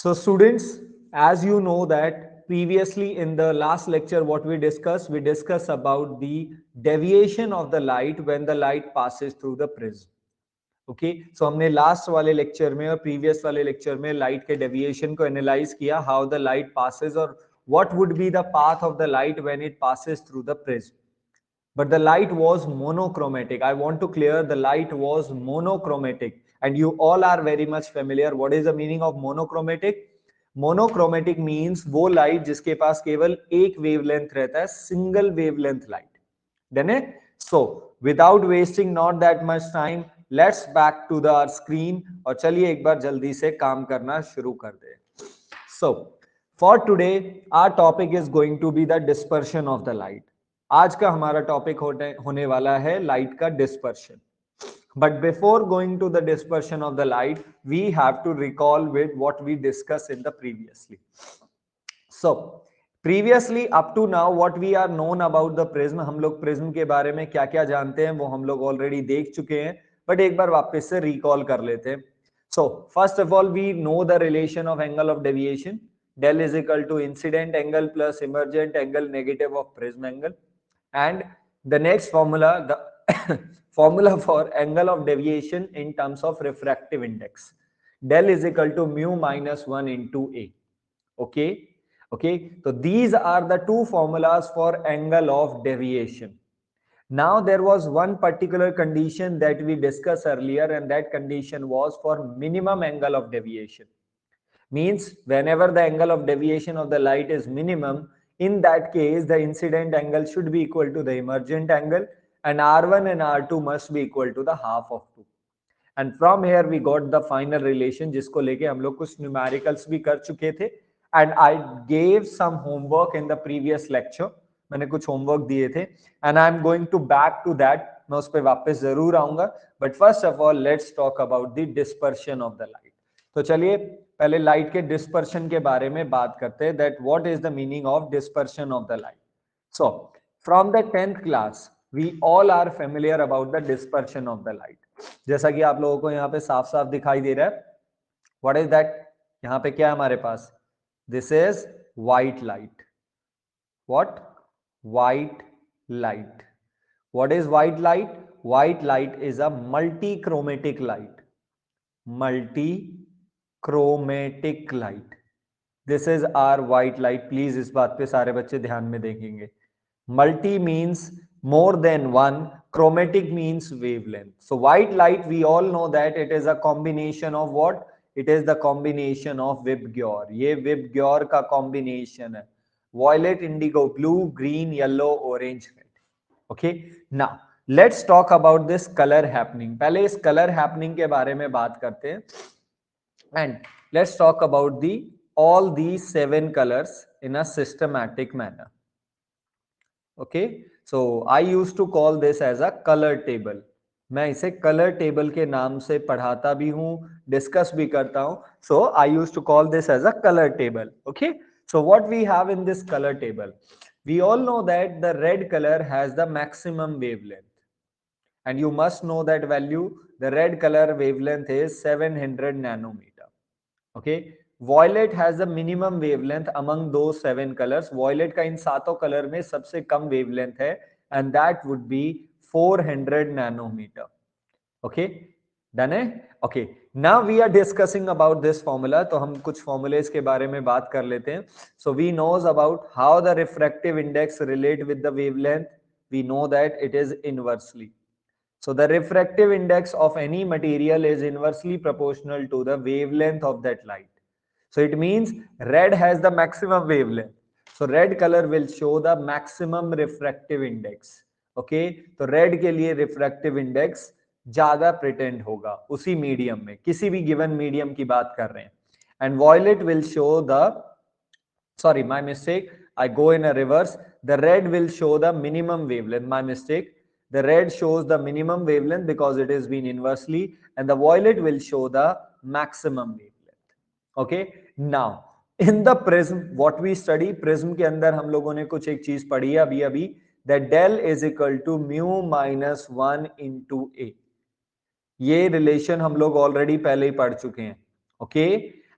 So students, as you know that previously in the last lecture what we discussed about the deviation of the light when the light passes through the prism. Okay so हमने last वाले lecture में और previous वाले lecture में light के deviation को analyse किया, how the light passes और what would be the path of the light when it passes through the prism. But the light was monochromatic. I want to clear, the light was monochromatic, and you all are very much familiar. What is the meaning of monochromatic? Monochromatic means वो light जिसके पास केवल एक wavelength रहता है, single wavelength light. Done है? So without wasting not that much time, let's back to the our screen और चलिए एक बार जल्दी से काम करना शुरू कर दे. So for today our topic is going to be the dispersion of the light. आज का हमारा टॉपिक होने वाला है लाइट का dispersion. But before going to the dispersion of the light we have to recall with what we discuss in the previously. So previously up to now what we are known about the prism, हम लोग prism के बारे में क्या क्या जानते हैं वो हम लोग ऑलरेडी देख चुके हैं, बट एक बार वापस से रिकॉल कर लेते हैं. So first of all we know the relation of angle of deviation. del is equal to incident angle plus emergent angle negative of prism angle. And the next formula, the formula for angle of deviation in terms of refractive index, del is equal to mu minus 1 into a. Okay, so these are the two formulas for angle of deviation. Now there was one particular condition that we discussed earlier, and that condition was for minimum angle of deviation. Means whenever the angle of deviation of the light is minimum, in that case the incident angle should be equal to the emergent angle, and r1 and r2 must be equal to the half of 2. And from here we got the final relation जिसको लेके हम लोग कुछ numericals भी कर चुके थे, and I gave some homework in the previous lecture. मैंने कुछ होमवर्क दिए थे and I am going to back to that. मैं उस पर वापस जरूर आऊंगा, but first of all let's talk about the dispersion of the light. तो चलिए पहले लाइट के डिस्पर्शन के बारे में बात करते हैं, that what is the meaning of dispersion of the light. So from the 10th class we all are familiar about the dispersion of the light. जैसा कि आप लोगों को यहाँ पे साफ साफ दिखाई दे रहा है, व्हाट इज दैट, यहाँ पे क्या है हमारे पास, this is white light. What? White light. What is white light? White light is a multichromatic light. Multichromatic light. This is our white light. Please इस बात पे सारे बच्चे ध्यान में देखेंगे. Multi means more than one, chromatic means wavelength. So white light, we all know that it is a combination of what? It is the combination of Vibgyor. ये Vibgyor का combination है. Violet, indigo, blue, green, yellow, orange, red. Okay. Now let's talk about this color happening. पहले इस color happening के बारे में बात करते हैं. And let's talk about the all these 7 colors in a systematic manner. Okay. So I used to call this as a color table. मैं इसे color table के नाम से पढ़ाता भी हूँ, डिस्कस भी करता हूँ. So I used to call this as a color table. Okay. So what we have in this color table, we all know that the red color has the maximum wavelength, and you must know that value. The red color wavelength is 700 nanometer. Okay. Violet has the minimum wavelength among those 7 colors. Violet का इन सातों colour में सबसे कम wavelength है, and that would be 400 nanometer. Okay, done है? Okay, now we are discussing about this formula. तो हम कुछ formulas के बारे में बात कर लेते हैं. So we knows about how the refractive index relate with the wavelength. We know that it is inversely. So the refractive index of any material is inversely proportional to the wavelength of that light. So it means red has the maximum wavelength. So red color will show the maximum refractive index. Okay, तो red के लिए refractive index ज्यादा pretend होगा उसी medium में, किसी भी given medium की बात कर रहे हैं. And violet will show the, sorry, my mistake, I go in a reverse. The red will show the minimum wavelength. My mistake. The red shows the minimum wavelength because it is been inversely, and the violet will show the maximum wavelength. Okay. Now in the prism, what we study, prism के अंदर हम लोगों ने कुछ एक चीज पढ़ी है अभी that del is equal to mu minus 1 into a. ये रिलेशन हम लोग ऑलरेडी पहले ही पढ़ चुके हैं. Okay.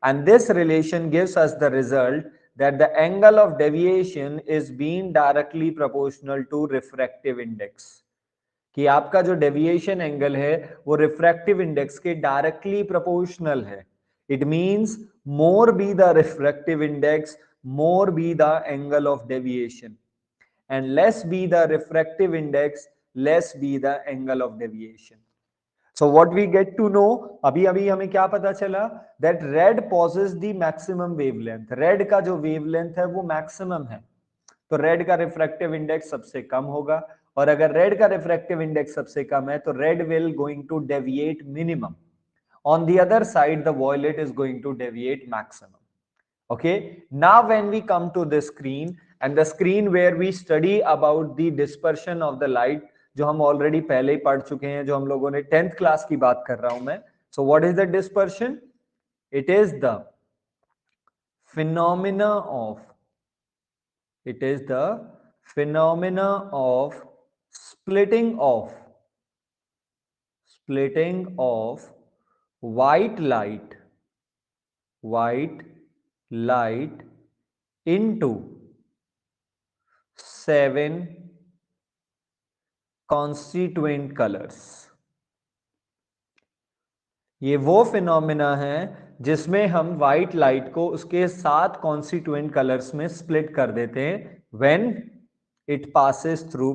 and this relation gives us the result that the angle of deviation is being directly proportional to refractive index, कि आपका जो डेविएशन एंगल है वो रिफ्रैक्टिव इंडेक्स के डायरेक्टली प्रोपोर्शनल है. It means more be the refractive index, more be the angle of deviation, and less be the refractive index, less be the angle of deviation. So what we get to know, अभी हमें क्या पता चला, that red possesses the maximum wavelength. red का जो wavelength है वो maximum है, तो red का refractive index सबसे कम होगा, और अगर red का refractive index सबसे कम है तो red will going to deviate minimum. On the other side, the violet is going to deviate maximum. Okay, now when we come to the screen, and the screen where we study about the dispersion of the light, जो हम already पहले ही पढ़ चुके हैं, जो हम लोगों ने 10th क्लास की बात कर रहा हूं मैं. सो what is the dispersion? It is the phenomena of splitting of white light into 7 constituent colors. ये वो फिनोमिना है जिसमें हम व्हाइट लाइट को उसके 7 कॉन्स्टिट्यूएंट कलर्स में स्प्लिट कर देते हैं when it passes through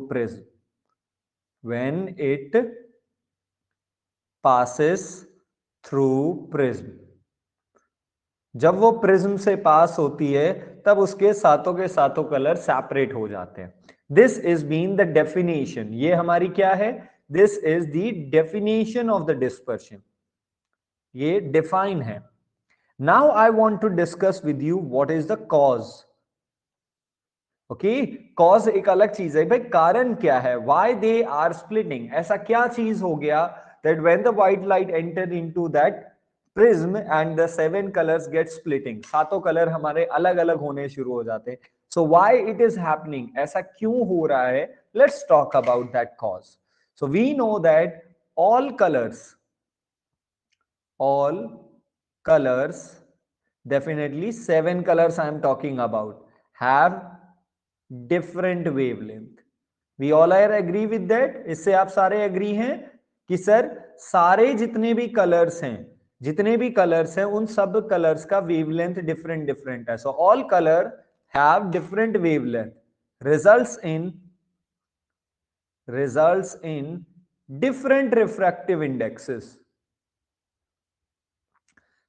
prism. जब वो प्रिज्म से पास होती है तब उसके सातों के सातों कलर सेपरेट हो जाते हैं. This is been the definition. ये हमारी क्या है? This is the definition of the dispersion. ये डिफाइन है. Now I want to discuss with you what is the cause. Okay, cause एक अलग चीज है भाई. कारण क्या है? Why they are splitting? ऐसा क्या चीज हो गया that when the white light enter into that prism and the 7 colours get splitting, सातों कलर हमारे अलग अलग होने शुरू हो जाते हैं. So why it is happening? ऐसा क्यों हो रहा है? Let's talk about that cause. So we know that all colors, definitely 7 colors I am talking about, have different wavelength. We all are agree with that? इससे आप सारे agree हैं कि सर सारे जितने भी कलर्स हैं उन सब कलर्स का वेवलेंथ डिफरेंट है. So all colour have different wavelength, results in different refractive indexes.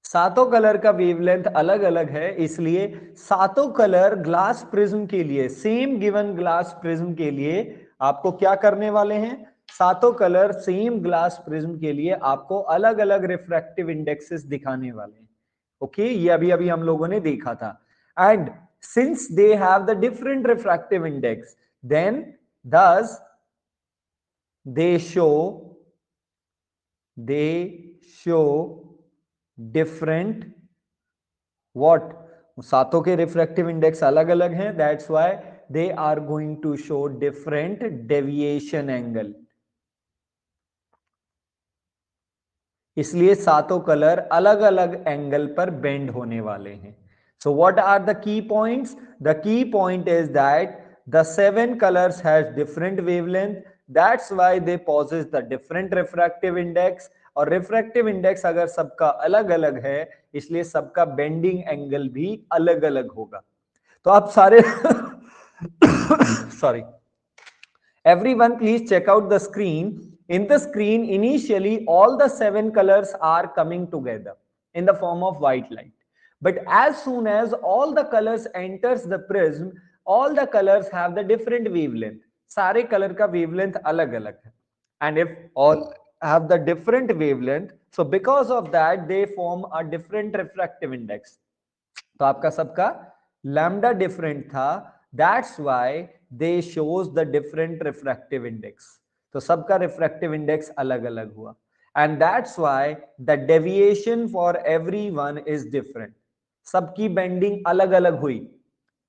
सातों कलर का वेवलेंथ अलग अलग है, इसलिए सातों कलर ग्लास प्रिज्म के लिए, सेम गिवन ग्लास प्रिज्म के लिए आपको क्या करने वाले हैं? सातों कलर सेम ग्लास प्रिज्म के लिए आपको अलग अलग रिफ्रैक्टिव इंडेक्सेस दिखाने वाले हैं. ओके, ये अभी हम लोगों ने देखा था. And since they have the different refractive index, then thus they show different what? सातों के रिफ्रैक्टिव इंडेक्स अलग अलग हैं. That's why they are going to show different deviation angle. इसलिए सातों कलर अलग अलग एंगल पर बेंड होने वाले हैं. So what are the key points? The key point is that the 7 colors has different wavelength. That's why they possess the different refractive index. और refractive index अगर सबका अलग अलग है, इसलिए सबका बेंडिंग एंगल भी अलग अलग होगा. तो आप सारे sorry, everyone please check out the screen. In the screen, initially all the 7 colors are coming together in the form of white light. But as soon as all the colors enters the prism, all the colors have the different wavelength. सारे colour का wavelength अलग अलग है. And if all have the different wavelength, so because of that they form a different refractive index. तो आपका सबका lambda different था, that's why they shows the different refractive index. तो सबका refractive index अलग अलग हुआ, and that's why the deviation for everyone is different. सबकी bending अलग अलग हुई.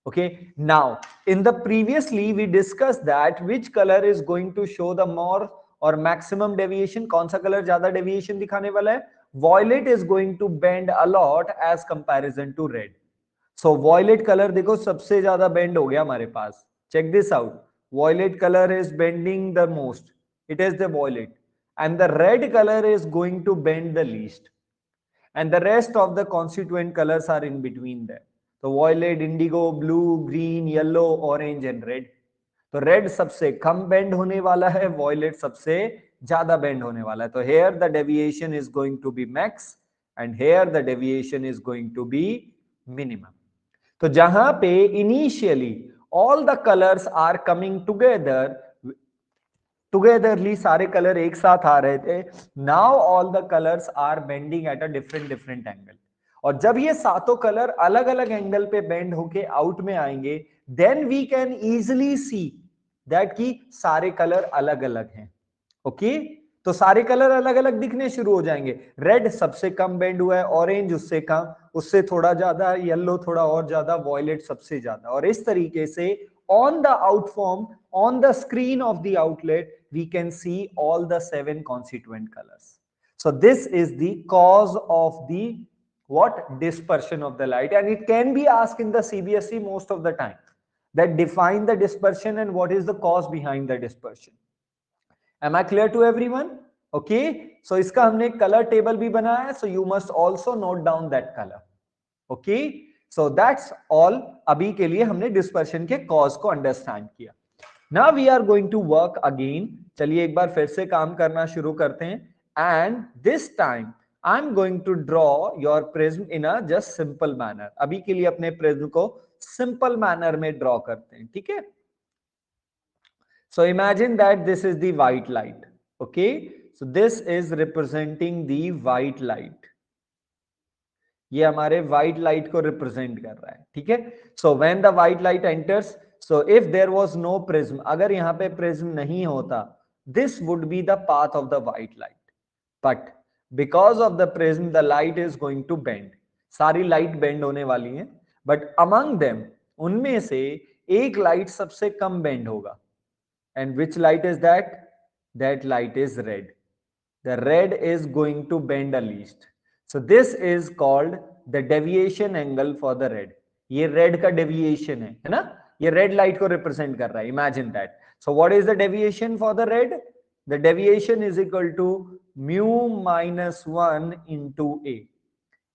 Okay, now in the previously we discussed that which color is going to show the more और मैक्सिमम डेविएशन. कौन सा कलर ज्यादा डेविएशन दिखाने वाला है? violet is going to bend a lot as comparison to red. So violet color देखो सबसे ज्यादा bend हो गया हमारे पास. Check this out. Violet color is bending the most. It is the violet. And the red color is going to bend the least. And the rest of the constituent colors are in between there. So violet, indigo, blue, green, yellow, orange and red. तो red सबसे कम bend होने वाला है, violet सबसे ज्यादा bend होने वाला है. तो here the deviation is going to be max and here the deviation is going to be minimum. तो जहां पे initially all the colours are coming togetherly, सारे कलर एक साथ आ रहे थे, now all the colours are bending at a different angle. और जब ये सातों कलर अलग अलग एंगल पे बेंड होके आउट में आएंगे, then we can easily see that कि सारे कलर अलग अलग हैं. ओके, तो सारे कलर अलग अलग दिखने शुरू हो जाएंगे. रेड सबसे कम बेंड हुआ है, ऑरेंज उससे कम, उससे थोड़ा ज्यादा, येलो थोड़ा और ज्यादा, वॉयलेट सबसे ज्यादा. और इस तरीके से on the outform, on the screen of the outlet, we can see all the 7 constituent colors. So this is the cause of the what? Dispersion of the light. And it can be asked in the CBSE most of the time, that define the dispersion and what is the cause behind the dispersion. Am I clear to everyone? Okay, so iska humne color table bhi banaya hai, so you must also note down that color. Okay, so that's all. अभी के लिए हमने dispersion के cause को understand किया. Now we are going to work again. चलिए एक बार फिर से काम करना शुरू करते हैं. And this time I'm going to draw your prism in a just simple manner. अभी के लिए अपने प्रिज्म को सिंपल मैनर में ड्रॉ करते हैं, ठीक है? So imagine that this is the white light. Okay, so this is representing the white light. ये हमारे व्हाइट लाइट को रिप्रेजेंट कर रहा है, ठीक है? So when the white light enters, so if there was no prism, अगर यहां पे प्रिज्म नहीं होता, this would be the path of the white light. But because of the prism the light is going to bend. सारी light bend होने वाली है, but among them, उनमें से एक लाइट सबसे कम बेंड होगा. And which light is that? That light is red. The red is going to bend the least. So this is called the deviation angle for the red. ये red का deviation है ना? ये red light को represent कर रहा है. Imagine that. So what is the deviation for the red? The deviation is equal to mu minus 1 into A.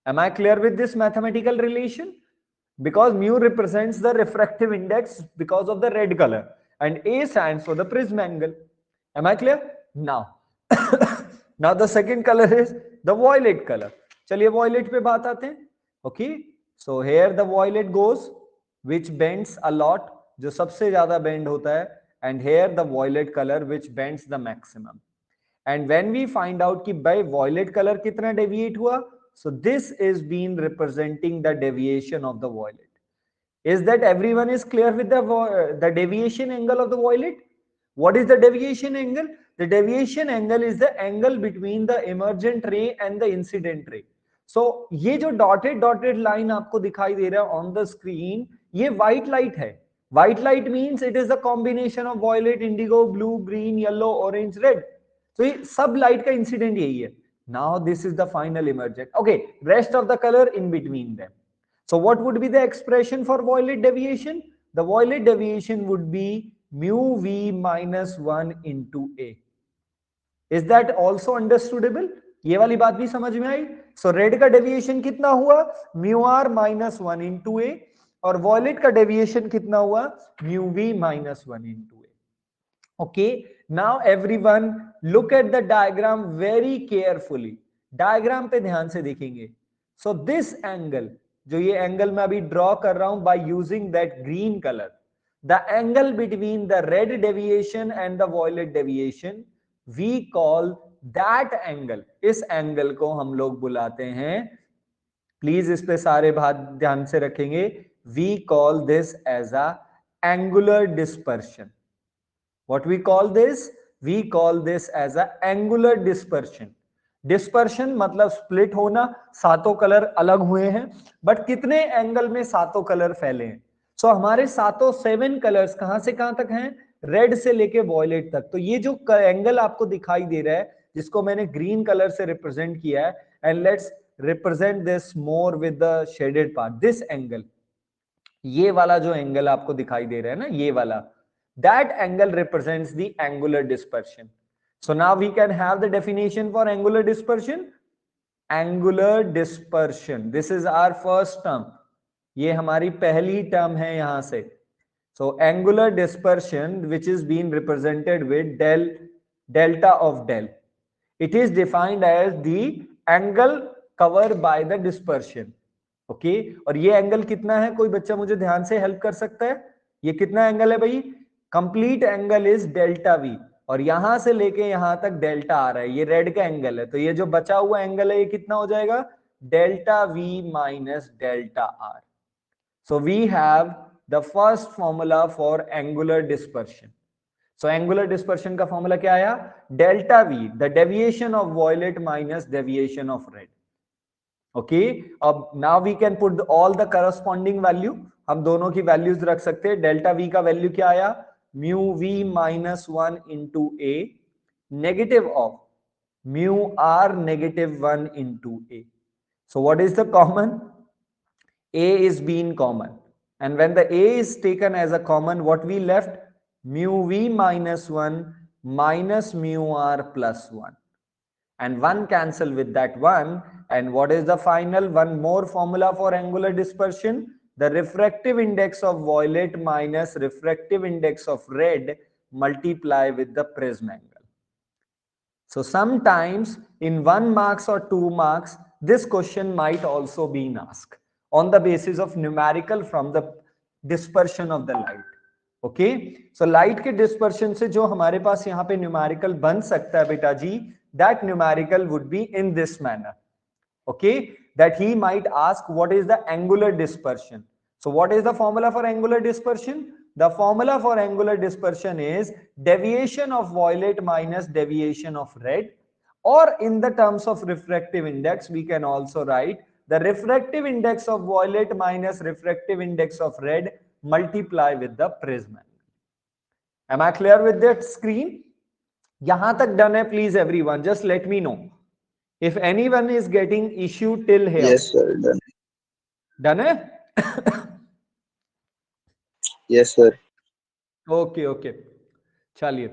Am I clear with this mathematical relation? Because mu represents the refractive index because of the red color and A stands for the prism angle. Am I clear? Now, now the second color is the violet color. चलिए violet पे बात आते हैं. Okay, so here the violet goes which bends a lot, जो सबसे ज्यादा bend होता है, and here the violet colour which bends the maximum. And when we find out कि भाई वॉयलेट कलर कितना डेविएट हुआ, so this is been representing the deviation of the violet. Is that everyone is clear with the deviation angle of the violet? What is the deviation angle? The deviation angle is the angle between the emergent ray and the incident ray. So ये जो dotted line आपको दिखाई दे रहा है on the screen, ये white light है. White light means it is the combination of violet, indigo, blue, green, yellow, orange, red. तो ये सब लाइट का इंसिडेंट यही है. Now this is the final emergent. Okay, rest of the colour in between them. So what would be the expression for violet deviation? The violet deviation would be mu v minus 1 into A. Is that also understandable? ये वाली बात भी समझ में आई? So red का deviation कितना हुआ? mu r minus 1 into A. और violet का deviation कितना हुआ? mu v minus 1 into A. Okay, now everyone look at the diagram very carefully. Diagram पे ध्यान से देखेंगे. So this angle, जो ये एंगल मैं अभी ड्रॉ कर रहा हूं by using that green color, the angle between the red deviation and the violet deviation, we call that angle, इस एंगल को हम लोग बुलाते हैं, प्लीज इस पे सारे बात ध्यान से रखेंगे, we call this as a angular dispersion. What we call this? We call this as a angular dispersion. Dispersion मतलब स्प्लिट होना, सातों कलर अलग हुए हैं, बट कितने एंगल में सातों कलर फैले हैं. सो हमारे सातों 7 कलर्स कहां से कहां तक हैं? रेड से लेके वॉयलेट तक. तो ये जो एंगल आपको दिखाई दे रहा है जिसको मैंने ग्रीन कलर से रिप्रेजेंट किया है, and let's represent this more with the shaded part, this angle, ये वाला जो एंगल आपको दिखाई दे रहा है ना, ये वाला, that angle represents the angular dispersion. So now we can have the definition for angular dispersion. Angular dispersion, this is our first term, ये हमारी पहली टर्म है यहां से. So angular dispersion which is being represented with delta of del, it is defined as the angle covered by the dispersion. Okay और ये angle कितना है, कोई बच्चा मुझे ध्यान से हेल्प कर सकता है, ये कितना एंगल है भाई, complete angle is delta we, और यहां से लेके यहां तक डेल्टा आ रहा है, ये रेड का एंगल है, तो ये जो बचा हुआ एंगल है ये कितना हो जाएगा, delta v minus delta r. So we have the first formula for angular dispersion. So angular dispersion का फॉर्मूला क्या आया, delta v, the deviation of violet minus deviation of red. Okay अब now we can put all the corresponding value, हम दोनों की values रख सकते हैं. डेल्टा वी का वैल्यू क्या आया, mu v minus 1 into a, negative of mu or negative 1 into a. So what is the common, a is being common, and when the a is taken as a common, what we left, mu v minus 1 minus mu r plus 1, and 1 cancel with that 1, and what is the final, one more formula for angular dispersion, the refractive index of violet minus refractive index of red multiply with the prism angle. So sometimes in 1 marks or 2 marks this question might also be asked on the basis of numerical from the dispersion of the light. Okay so light के dispersion से जो हमारे पास यहाँ पे numerical बन सकता है बेटा जी, that numerical would be in this manner. Okay that he might ask what is the angular dispersion. So what is the formula for angular dispersion, the formula for angular dispersion is deviation of violet minus deviation of red, और in the terms of refractive index we can also write the refractive index of violet minus refractive index of red multiply with the prism angle. Am I clear with that screen? yahan tak done hai please everyone, just let me know if anyone is getting issue till here. Yes sir, done hai yes sir. okay okay chaliye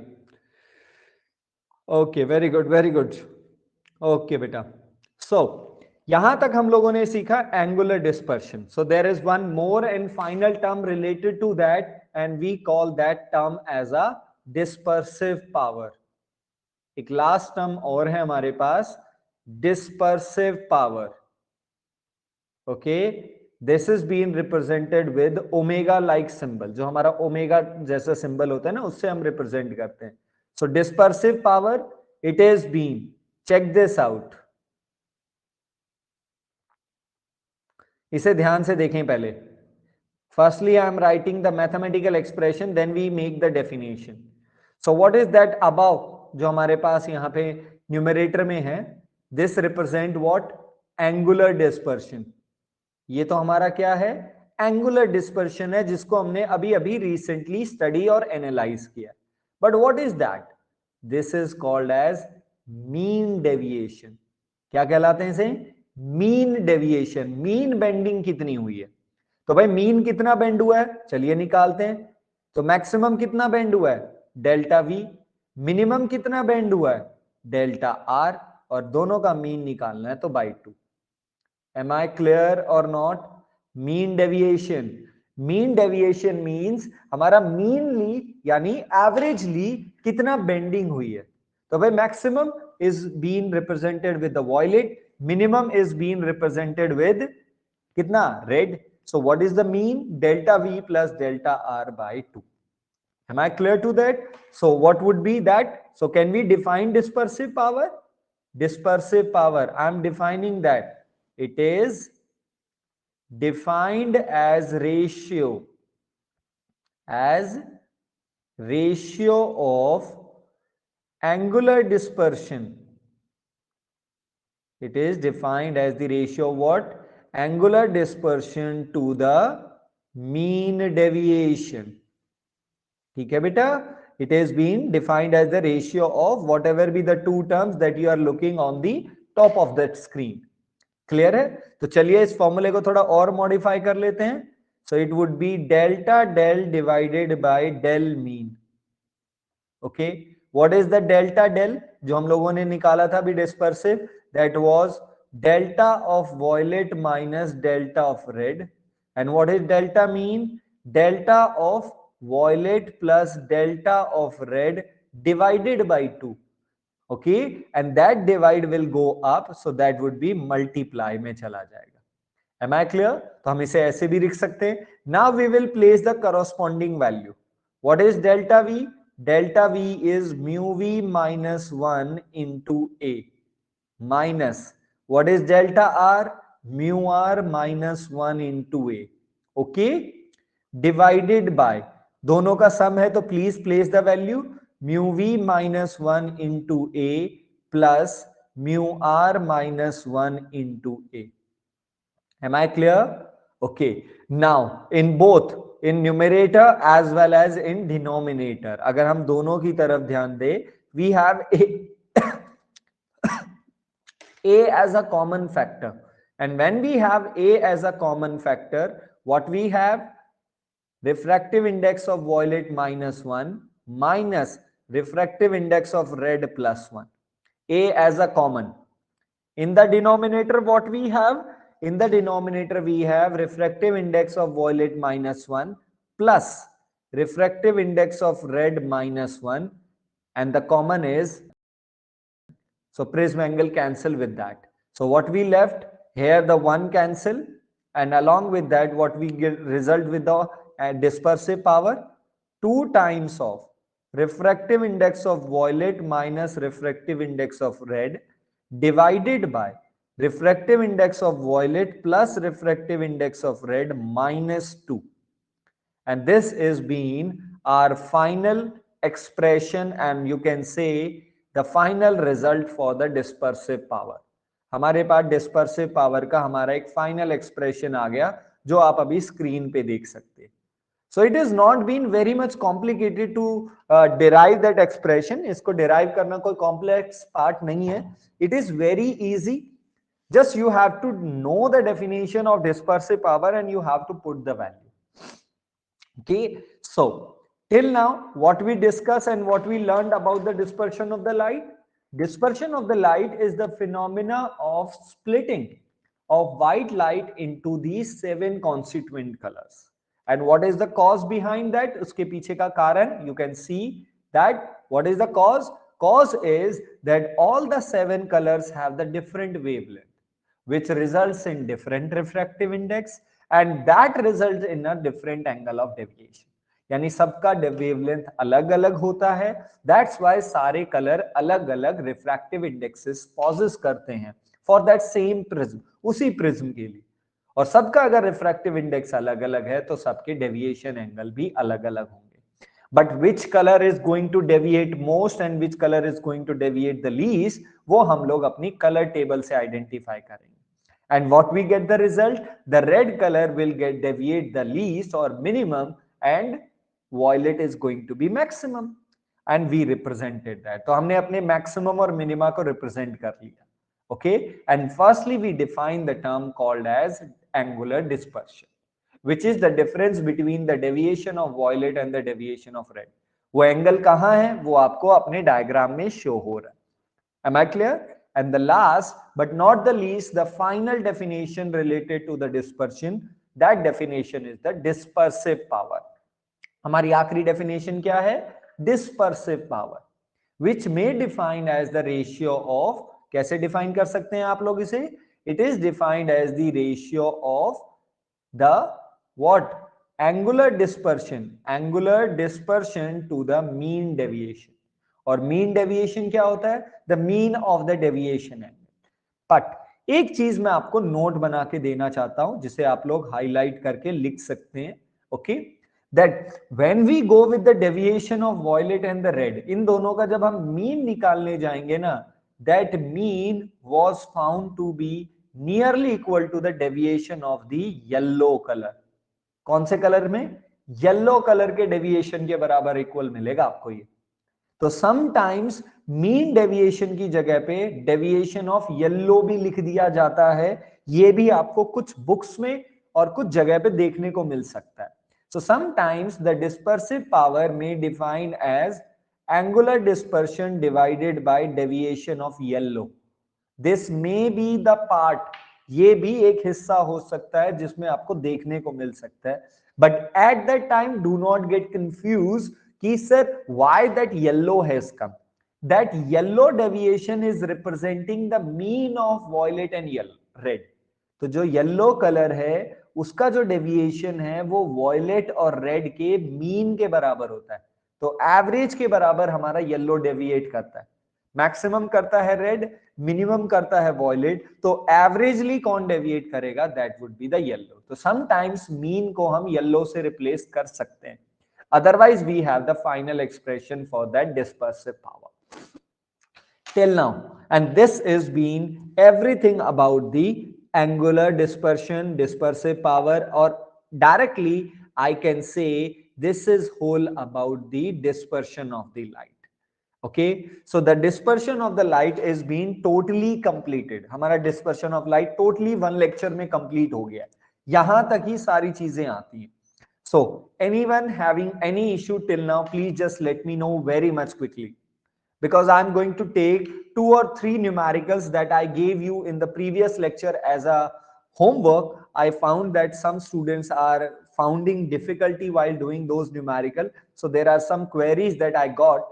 okay very good okay beta. so यहां तक हम लोगों ने सीखा angular dispersion. So there is one more and final term related to that, and we call that term as a dispersive power. एक last term और है हमारे पास, dispersive power. Okay this is been represented with omega like symbol, जो हमारा omega जैसा symbol होता है ना, उससे हम रिप्रेजेंट करते हैं. So dispersive power, it is been, check this out, इसे ध्यान से देखें पहले. Firstly I am writing the mathematical expression, then we make the definition. So what is that above, जो हमारे पास यहां पे न्यूमरेटर में है, this represent what, angular dispersion. ये तो हमारा क्या है, एंगुलर डिस्पर्शन है, जिसको हमने अभी अभी रिसेंटली स्टडी और एनालाइज किया. But what is that, this is called as mean deviation. क्या कहलाते हैं इसे, मीन डेविएशन. मीन बेंडिंग कितनी हुई है, तो भाई मीन कितना बेंड हुआ है, चलिए निकालते हैं. तो मैक्सिमम कितना बेंड हुआ है, डेल्टा वी. मिनिमम कितना बेंड हुआ है, डेल्टा आर, और दोनों का मीन निकालना है तो बाई 2. एम आई क्लियर और not. Mean deviation, mean deviation means हमारा मीनली यानी एवरेजली कितना बेंडिंग हुई है. तो भाई maximum is been represented with the violet, minimum is being represented with kitna, red. So what is the mean, delta v plus delta r by 2. Am I clear to that? So what would be that, so can we define dispersive power? Dispersive power, I am defining that it is defined as ratio of angular dispersion. It is defined as the ratio of what, angular dispersion to the mean deviation. ठीक है बेटा, It is being defined as the ratio of whatever be the two terms that you are looking on the top of that screen. Clear है? तो चलिए इस फॉर्मूले को थोड़ा और मॉडिफाई कर लेते हैं. So it would be delta del divided by del mean. Okay, what is the delta del जो हम लोगों ने निकाला था अभी dispersive? That was delta of violet minus delta of red. And what is delta mean? Delta of violet plus delta of red divided by 2. Okay, and that divide will go up, so that would be multiply में चला जाएगा. Am I clear? तो हम इसे ऐसे भी लिख सकते हैं. Now we will place the corresponding value. What is delta V? Delta V is mu V minus 1 into A minus what is delta R? Mu R minus 1 into A. Okay, divided by दोनों का सम है तो please place the value mu V minus 1 into A plus mu R minus 1 into A. Am I clear? Okay, now in both in numerator as well as in denominator अगर हम दोनों की तरफ ध्यान दें, we have A as a common factor, and when we have A as a common factor, what we have? Refractive index of violet minus 1 minus refractive index of red plus 1. A as a common. In the denominator, what we have? In the denominator, we have refractive index of violet minus 1 plus refractive index of red minus 1, and the common is, so prism angle cancel with that. So what we left here, the 1 cancel, and along with that what we get result with the dispersive power 2 times of refractive index of violet minus refractive index of red divided by refractive index of violet plus refractive index of red minus 2. And this is being our final expression, and you can say the final result for the dispersive power. हमारे पास dispersive power का हमारा एक final expression आ गया जो आप अभी screen पे देख सकते हैं. So it is not been very much complicated to derive that expression. इसको derive करना कोई complex part नहीं है. It is very easy. Just you have to know the definition of dispersive power and you have to put the value. Okay, so till now what we discussed and what we learned about the dispersion of the light. Dispersion of the light is the phenomena of splitting of white light into these 7 constituent colors. And what is the cause behind that? Uske piche ka karan, you can see that what is the cause? Cause is that all the 7 colors have the different wavelength, which results in different refractive index, and that results in a different angle of deviation. यानी सबका wavelength अलग अलग होता है. That's why सारे colour अलग अलग refractive indexes pauses करते हैं फॉर दैट सेम प्रिज्म, उसी प्रिज्म के लिए. और सबका अगर रिफ्रैक्टिव इंडेक्स अलग अलग है तो सबके डेविएशन एंगल भी अलग अलग होंगे. But which colour is going to deviate most and which colour is going to deviate the least, वो हम लोग अपनी कलर टेबल से आइडेंटिफाई करेंगे. And what we get the result? The red color will get deviate the least or minimum, and violet is going to be maximum. And we represented that. तो हमने अपने maximum और minima को represent कर लिया. Okay. And firstly we define the term called as angular dispersion, which is the difference between the deviation of violet and the deviation of red. वो angle कहाँ है? वो आपको अपने diagram में show हो रहा है. Am I clear? And the last but not the least, the final definition related to the dispersion, that definition is the dispersive power. हमारी आखिरी definition क्या है? Dispersive power, which may define as the ratio of, कैसे define कर सकते हैं आप लोग इसे? It is defined as the ratio of the what? Angular dispersion to the mean deviation. और मीन डेविएशन क्या होता है? The mean of the deviation angle. But एक चीज मैं आपको नोट बना के देना चाहता हूं जिसे आप लोग हाईलाइट करके लिख सकते हैं. Okay, that when we go with the deviation of violet and the red, इन दोनों का जब हम मीन निकालने जाएंगे ना, that mean was found to be nearly equal to the deviation of the yellow colour. कौन से कलर में? येलो कलर के डेविएशन के बराबर इक्वल मिलेगा आपको ये। तो समटाइम्स मीन डेविएशन की जगह पे डेविएशन ऑफ येलो भी लिख दिया जाता है, ये भी आपको कुछ बुक्स में और कुछ जगह पे देखने को मिल सकता है। So sometimes the dispersive power may define as angular dispersion divided by deviation of yellow. This may be the part, ये भी एक हिस्सा हो सकता है जिसमें आपको देखने को मिल सकता है। But at that time do not get confused कि sir why that yellow has come. That yellow deviation is representing the mean of violet and yellow, red. तो जो येलो कलर है उसका जो डेविएशन है वो वॉयलेट और रेड के मीन के बराबर होता है। तो एवरेज के बराबर हमारा येलो डेविएट करता है, मैक्सिमम करता है रेड, मिनिमम करता है वॉयलेट, तो एवरेजली कौन डेविएट करेगा, that would be the yellow. तो समटाइम्स मीन को हम येलो से रिप्लेस कर सकते हैं, otherwise we have the final expression for that dispersive power till now, and this is been everything about the angular dispersion, dispersive power, or directly I can say this is whole about the dispersion of the light. Okay, so the dispersion of the light is being totally completed. हमारा dispersion of light totally one lecture में complete हो गया, यहां तक ही सारी चीजें आती हैं। So anyone having any issue till now, please just let me know very much quickly, because I'm going to take 2 or 3 numericals that I gave you in the previous lecture as a homework. I found that some students are finding difficulty while doing those numerical, so there are some queries that I got,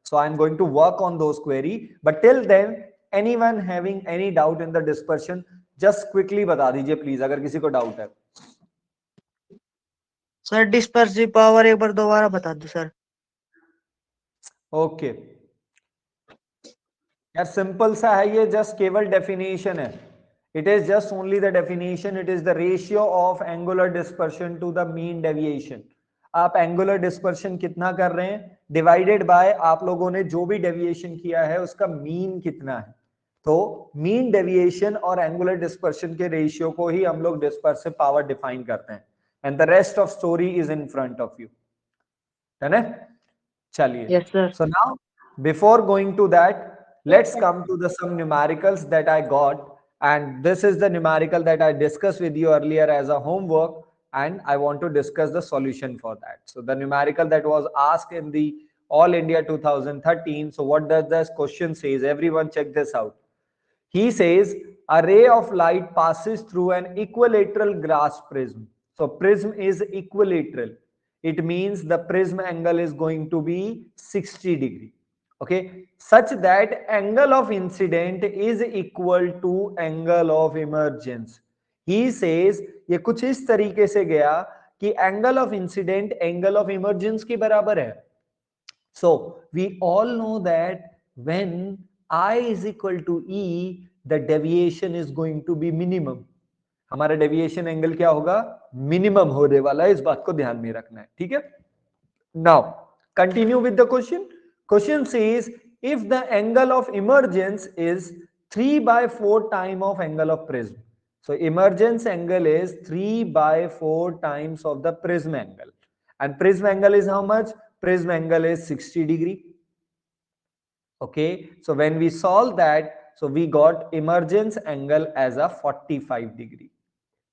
so I'm going to work on those query. But till then, anyone having any doubt in the dispersion, just quickly बता दीजिए please, अगर किसी को doubt है। Sir dispersive power एक बार दोबारा बता दो सर। ओके यार, सिंपल सा है ये, जस्ट केवल डेफिनेशन है। It is just only the definition, it is the ratio of angular dispersion to the mean deviation. आप एंगुलर डिस्पर्शन कितना कर रहे हैं डिवाइडेड बाय आप लोगों ने जो भी डेविएशन किया है उसका मीन कितना है। तो मीन डेविएशन और एंगुलर डिस्पर्शन के रेशियो को ही हम लोग डिस्पर्सिव पावर डिफाइन करते हैं, and the rest of story is in front of you, है ना। चलिए, yes sir. So now before going to that, let's come to the some numericals that I got, and this is the numerical that I discussed with you earlier as a homework, and I want to discuss the solution for that. So the numerical that was asked in the All India 2013, so what does this question says, everyone check this out. He says a ray of light passes through an equilateral glass prism. So prism is equilateral, it means the prism angle is going to be 60 degree, okay, such that angle of incident is equal to angle of emergence. He says ये कुछ इस तरीके से गया कि angle of incident angle of emergence के बराबर है। So we all know that when I is equal to E, the deviation is going to be minimum. हमारा डेविएशन एंगल क्या होगा, मिनिमम होने वाला है, इस बात को ध्यान में रखना है, ठीक है। Now continue with the question. Question says if the angle of emergence is 3/4 time of angle of prism. So emergence angle is 3/4 times of the prism angle, and prism angle is how much, prism angle is 60 degree. Okay, so when we solve that, so we got emergence angle as a 45 degree.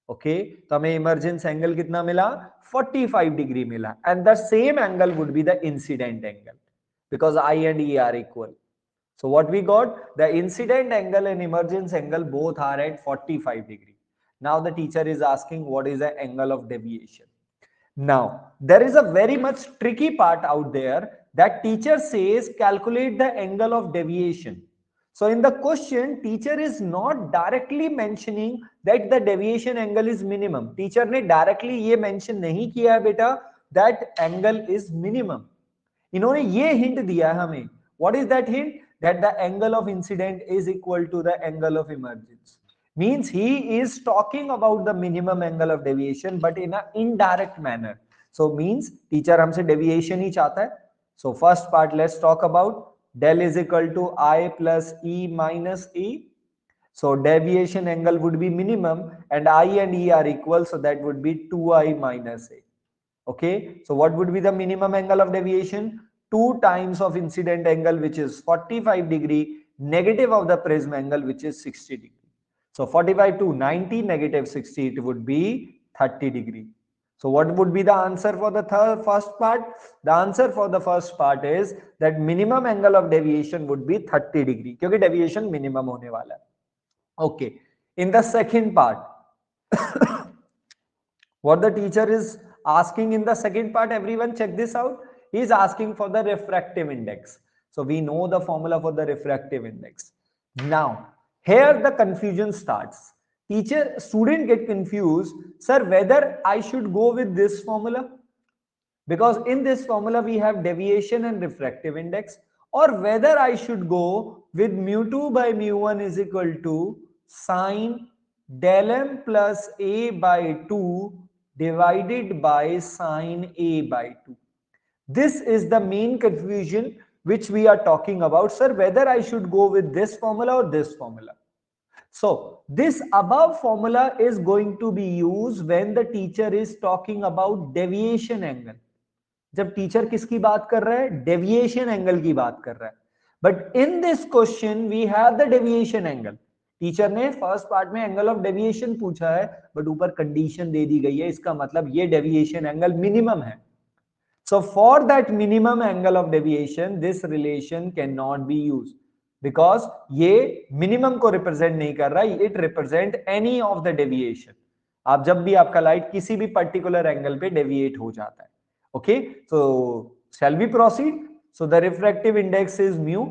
Okay, तो हमें emergence angle कितना मिला, 45 degree मिला, and the same angle would be the incident angle because I and E are equal. So what we got, the incident angle and emergence angle both are at 45 degree. Now the teacher is asking what is the angle of deviation. Now there is a very much tricky part out there that teacher says calculate the angle of deviation. So in the question, teacher is not directly mentioning that the deviation angle is minimum. Teacher ने directly ये mention नहीं किया है बेटा that angle is minimum. इन्होंने ये hint दिया है हमें. What is that hint? That the angle of incident is equal to the angle of emergence. Means he is talking about the minimum angle of deviation, but in an indirect manner. So means teacher हमसे deviation ही चाहता है. So first part let's talk about. Del is equal to I plus E minus E. So deviation angle would be minimum, and I and E are equal, so that would be 2I minus A. Okay, so what would be the minimum angle of deviation? 2 times of incident angle, which is 45 degree, negative of the prism angle, which is 60 degree. So 45 to 90 negative 60, it would be 30 degree. So what would be the answer for the first part? The answer for the first part is that minimum angle of deviation would be 30 degree, क्योंकि deviation minimum होने वाला है. Okay. In the second part, what the teacher is asking in the second part, everyone check this out. He is asking for the refractive index. So we know the formula for the refractive index. Now, here the confusion starts. Student get confused, sir, whether I should go with this formula, because in this formula we have deviation and refractive index, or whether I should go with mu2 by mu1 is equal to sine del m plus a by 2 divided by sine a by 2. This is the main confusion which we are talking about, sir, whether I should go with this formula or this formula. So this above formula is going to be used when the teacher is talking about deviation angle. जब teacher किसकी बात कर रहा है, deviation angle की बात कर रहा है. But in this question we have the deviation angle. Teacher ने फर्स्ट पार्ट में एंगल ऑफ डेविएशन पूछा है, बट ऊपर कंडीशन दे दी गई है, इसका मतलब ये डेविएशन एंगल मिनिमम है. So for that minimum angle of deviation this relation can not be used, because ये मिनिमम को रिप्रेजेंट नहीं कर रहा, it represent any of the deviation. आप जब भी आपका लाइट किसी भी पर्टिकुलर एंगल पे डेविएट हो जाता है. Okay, so shall we proceed? So the refractive index is mu.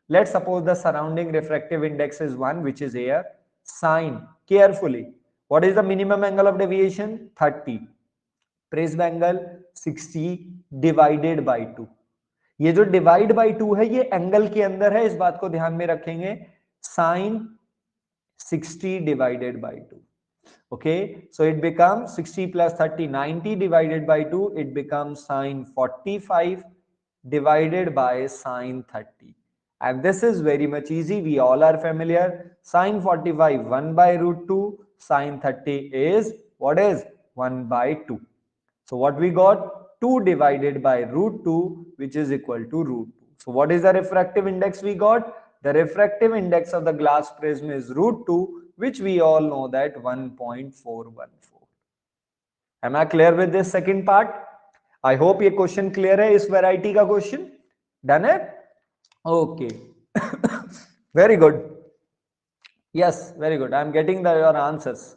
Let's suppose the surrounding refractive index is 1, which is air. Sine, carefully, what is the minimum angle of deviation? 30. Prism angle 60 divided by 2. ये जो divide by 2 है, ये angle के अंदर है, इस बात को ध्यान में रखेंगे. Sine 60 divided by 2. Okay, so it becomes 60 plus 30, 90 divided by 2, it becomes sine 45 divided by sine 30. And this is very much easy, we all are familiar. Sine 45, 1 by root 2, sine 30 is, what is? 1 by 2. So what we got? 2 divided by root 2, which is equal to root 2. So what is the refractive index we got? The refractive index of the glass prism is root 2, which we all know that 1.414. Am I clear with this second part? I hope ये question clear है, इस variety का question. Done है? Okay. Very good. Yes, very good. I am getting your answers.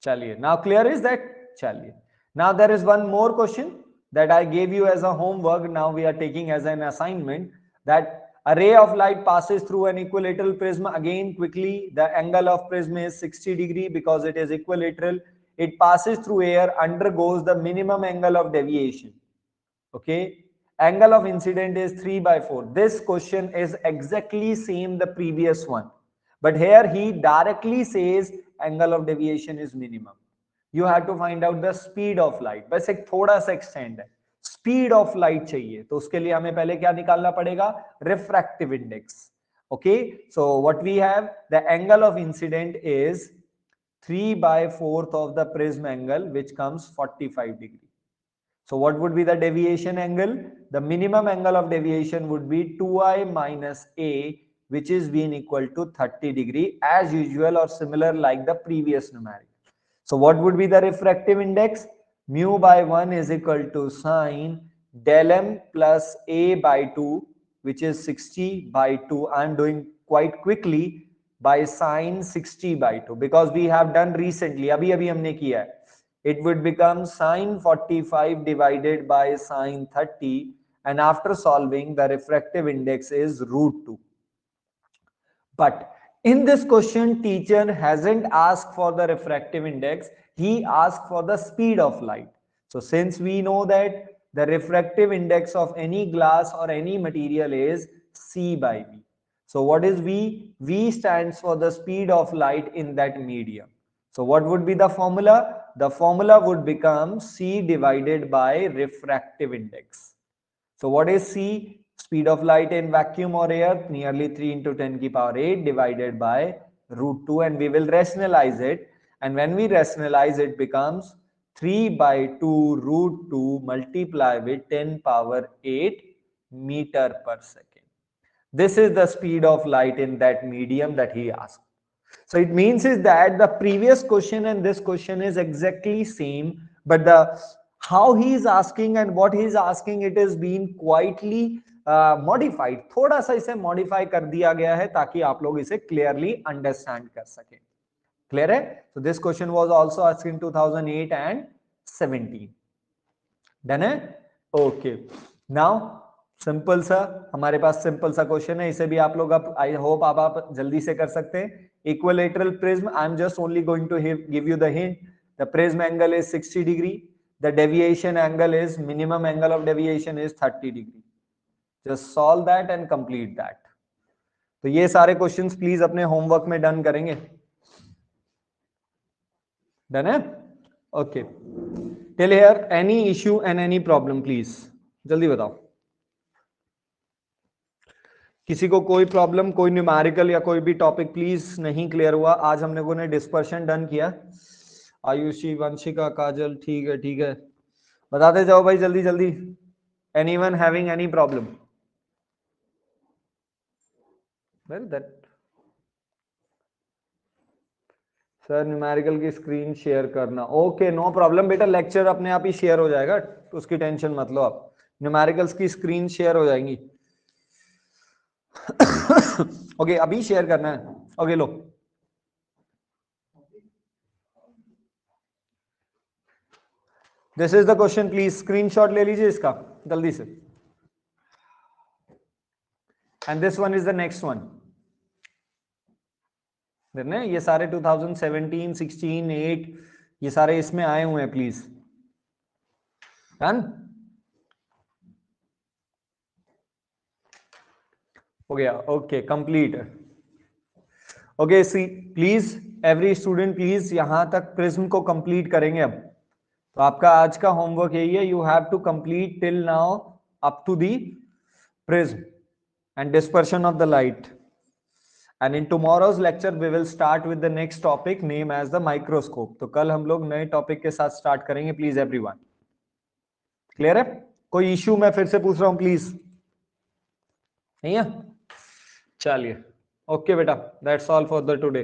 Chaliye. Now clear is that? Chaliye. Now there is one more question that I gave you as a homework. Now we are taking as an assignment, that a ray of light passes through an equilateral prism. Again, quickly, the angle of prism is 60 degree because it is equilateral. It passes through air, undergoes the minimum angle of deviation. Okay, angle of incident is 3 by 4. This question is exactly same the previous one, but here he directly says angle of deviation is minimum. You have to find out the speed of light. बस एक थोड़ा सा extend है, speed of light चाहिए, तो उसके लिए हमें पहले क्या निकालना पड़ेगा? Refractive index. Okay, so what we have, the angle of incident is 3 by 4th of the prism angle, which comes 45 degree. So what would be the deviation angle? The minimum angle of deviation would be 2i minus a, which is being equal to 30 degree as usual or similar like the previous numeric. So what would be the refractive index? Mu by 1 is equal to sine del m plus a by 2, which is 60 by 2. I am doing quite quickly, by sine 60 by 2 because we have done recently. Abhi humne kiya hai. It would become sine 45 divided by sine 30, and after solving, the refractive index is root 2. But in this question, teacher hasn't asked for the refractive index, he asked for the speed of light. So since we know that the refractive index of any glass or any material is C by V. So what is V? V stands for the speed of light in that medium. So what would be the formula? The formula would become C divided by refractive index. So what is C? Speed of light in vacuum or air, nearly 3 into 10 की power 8 divided by root 2, and we will rationalize it. And when we rationalize, it becomes 3/2√2 multiply with 10 power 8 meter per second. This is the speed of light in that medium that he asked. So it means is that the previous question and this question is exactly same, but the how he is asking and what he is asking, it is being quietly modified. थोड़ा सा इसे modify कर दिया गया है ताकि आप लोग इसे clearly understand कर सकें. Clear है? So this question was also asked in 2008 and 17. Done है? Okay. Now सिंपल सा हमारे पास सिंपल सा क्वेश्चन है, इसे भी आप लोग अब आई होप आप जल्दी से कर सकते हैं. Equilateral prism, I am just only going to give you the hint. The prism angle is 60 degree. The deviation angle is, minimum angle of deviation is 30 degree. Just solve that and complete that. तो ये सारे questions please अपने homework में done करेंगे. Done है? Okay. Till here any issue and any problem please जल्दी बताओ. किसी को कोई प्रॉब्लम, कोई न्यूमेरिकल या कोई भी टॉपिक प्लीज नहीं क्लियर हुआ? आज हम लोगों ने डिस्पर्शन डन किया. आयुषी, वंशिका, काजल, ठीक है ठीक है, बताते जाओ भाई जल्दी जल्दी. Anyone having any problem? Well that sir numerical की स्क्रीन शेयर करना. ओके नो प्रॉब्लम बेटा, लेक्चर अपने आप ही शेयर हो जाएगा, तो उसकी टेंशन मत लो आप. न्यूमेरिकल्स की स्क्रीन शेयर हो जाएंगी. ओके अभी शेयर करना है. Okay low. This is the question, please screenshot ले लीजिए इसका जल्दी से. And this one is the next one. ये सारे 2017, 16, 8 ये सारे इसमें आए हुए हैं. प्लीज डन हो गया? Okay complete. Okay see please every student please यहां तक प्रिज्म को कंप्लीट करेंगे. अब तो आपका आज का होमवर्क यही है, you have to complete till now up to the prism and dispersion of the light. And in tomorrow's lecture we will start with the next topic name as the microscope. तो कल हम लोग नए topic के साथ start करेंगे. Please everyone clear है? कोई इश्यू मैं फिर से पूछ रहा हूं प्लीज? नहीं है? चलिए ओके बेटा, that's all for the today.